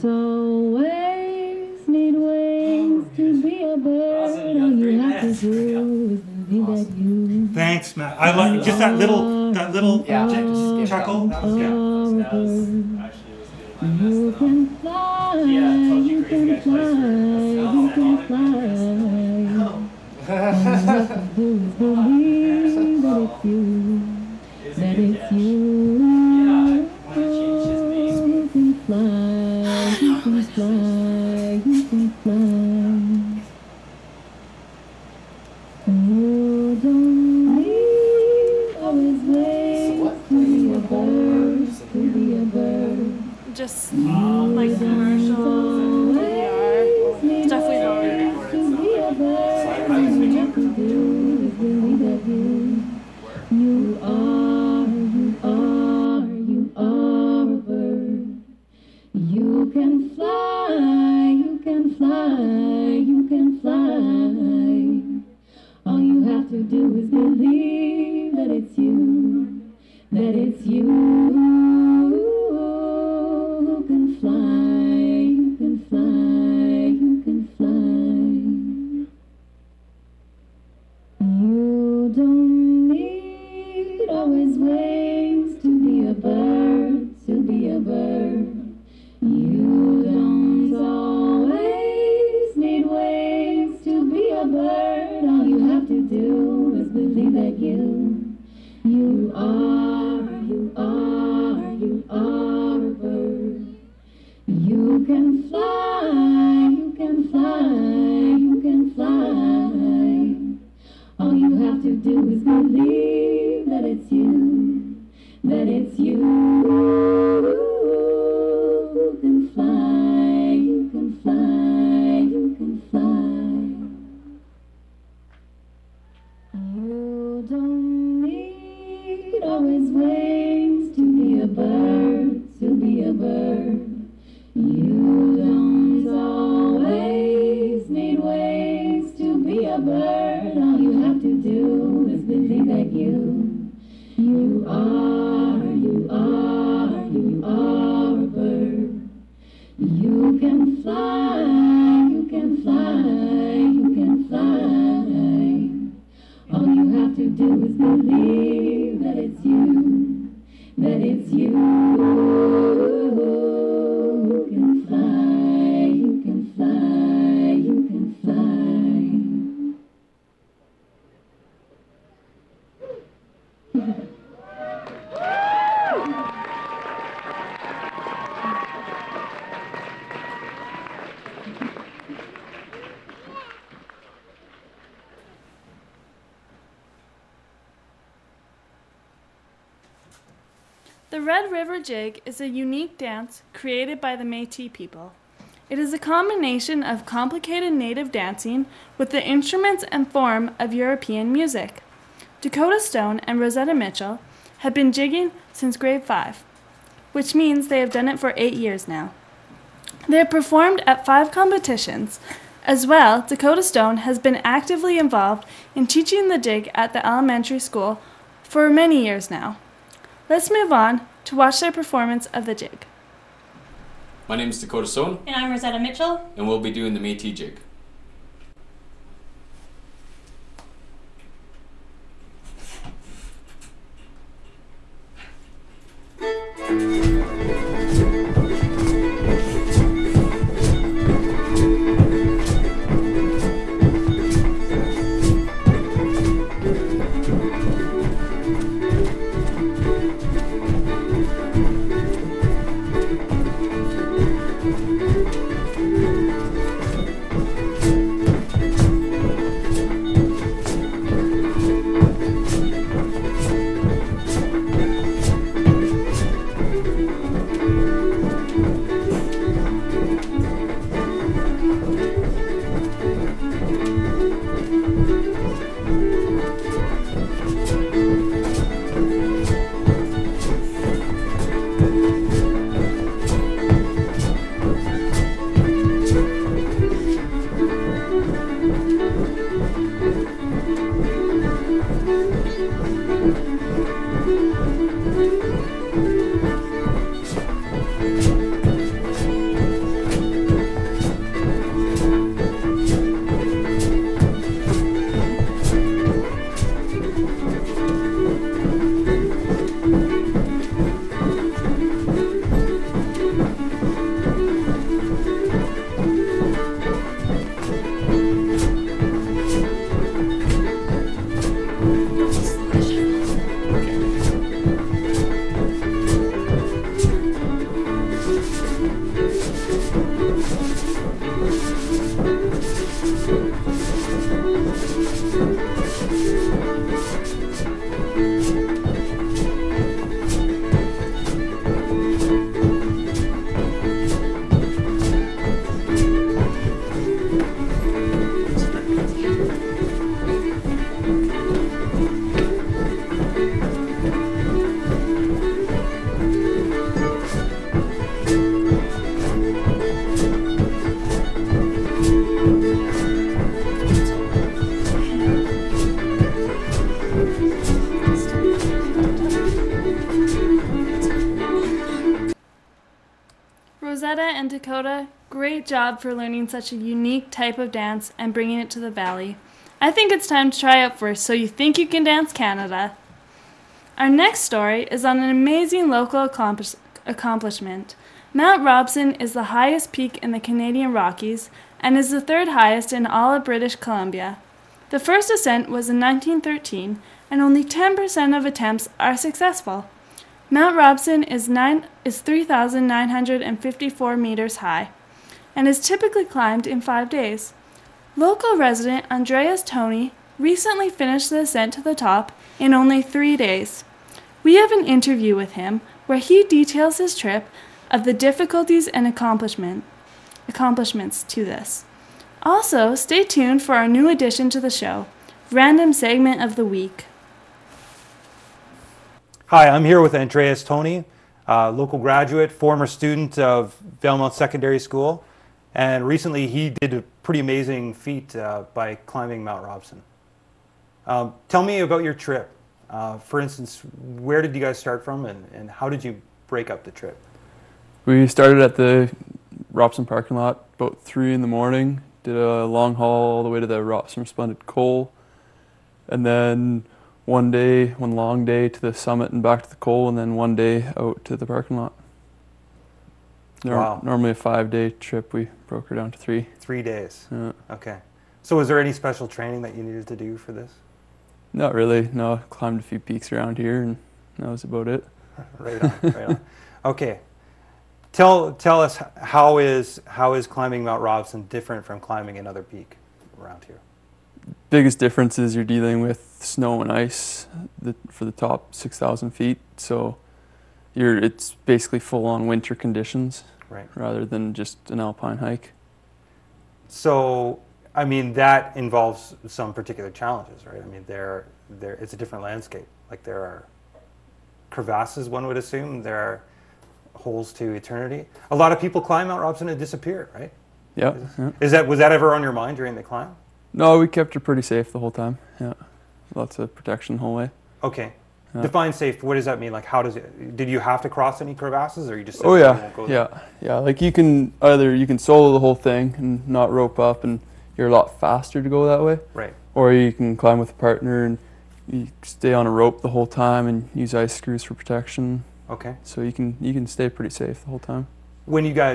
don't always need wings to be a bird. All you have to do is believe that you. Thanks, Matt. I like just that little chuckle. That was good. You can fly, you can fly, you can fly. All you have to do is believe that it's you, that it's you. You can fly, you can fly, you can fly. You don't need always wait to be a bird, to be a bird. Just like commercials and VR. Stuff we know. To be a bird, all you have to do is believe that you are a bird. You can fly, you can fly, you can fly. All you have to do is believe that it's you, that it's you who can fly, you can fly, you can fly. You don't need always wings to be a bird, to be a bird. You don't always need wings to be a bird. All you have to do is believe that you are a bird. You can fly, you can fly, you can fly. All you have to do is believe that it's you, that it's you who can fly, you can fly, you can fly. You don't need always wings to be a bird, to be a bird. You don't always need wings to be a bird. All you have to do is believe that you are a bird. You can fly, you can fly, you can fly. All you have to do is believe that it's you, that it's you who can fly, you can fly, you can fly. The Red River Jig is a unique dance created by the Métis people. It is a combination of complicated native dancing with the instruments and form of European music. Dakota Stone and Rosetta Mitchell have been jigging since grade 5, which means they have done it for 8 years now. They have performed at 5 competitions. As well, Dakota Stone has been actively involved in teaching the jig at the elementary school for many years now. Let's move on to watch their performance of the jig. My name is Dakota Stone. And I'm Rosetta Mitchell. And we'll be doing the Métis jig. Rosetta and Dakota, great job for learning such a unique type of dance and bringing it to the Valley. I think it's time to try out first, So You Think You Can Dance Canada. Our next story is on an amazing local accomplishment. Mount Robson is the highest peak in the Canadian Rockies and is the third highest in all of British Columbia. The first ascent was in 1913, and only 10% of attempts are successful. Mount Robson is 3,954 meters high and is typically climbed in 5 days. Local resident Andreas Tony recently finished the ascent to the top in only 3 days. We have an interview with him where he details his trip of the difficulties and accomplishments to this. Also, stay tuned for our new addition to the show, Random Segment of the Week. Hi, I'm here with Andreas Tony, local graduate, former student of Valemount Secondary School, and recently he did a pretty amazing feat by climbing Mount Robson. Tell me about your trip. For instance, where did you guys start from, and how did you break up the trip? We started at the Robson parking lot about 3 in the morning, did a long haul all the way to the Robson Splendid Col, and then one long day to the summit and back to the Col, and then one day out to the parking lot. Wow. Normally a 5-day trip, we broke her down to 3. 3 days. Yeah. Okay. So was there any special training that you needed to do for this? Not really, no. I climbed a few peaks around here and that was about it. Right on, right on. Okay. Tell us, how is climbing Mount Robson different from climbing another peak around here? Biggest difference is you're dealing with snow and ice for the top 6,000 feet, so it's basically full-on winter conditions, right, rather than just an alpine hike. So, I mean, that involves some particular challenges, right? I mean, it's a different landscape. Like, there are crevasses, one would assume. There are holes to eternity. A lot of people climb Mount Robson and disappear, right? Yeah. Was that ever on your mind during the climb? No, we kept her pretty safe the whole time. Yeah, lots of protection the whole way. Okay. Yeah. Define safe. What does that mean? Like, did you have to cross any crevasses, or you just said, oh you yeah, won't go there? yeah. Like you can solo the whole thing and not rope up, and you're a lot faster to go that way. Right. Or you can climb with a partner and you stay on a rope the whole time and use ice screws for protection. Okay. So you can stay pretty safe the whole time. When you guys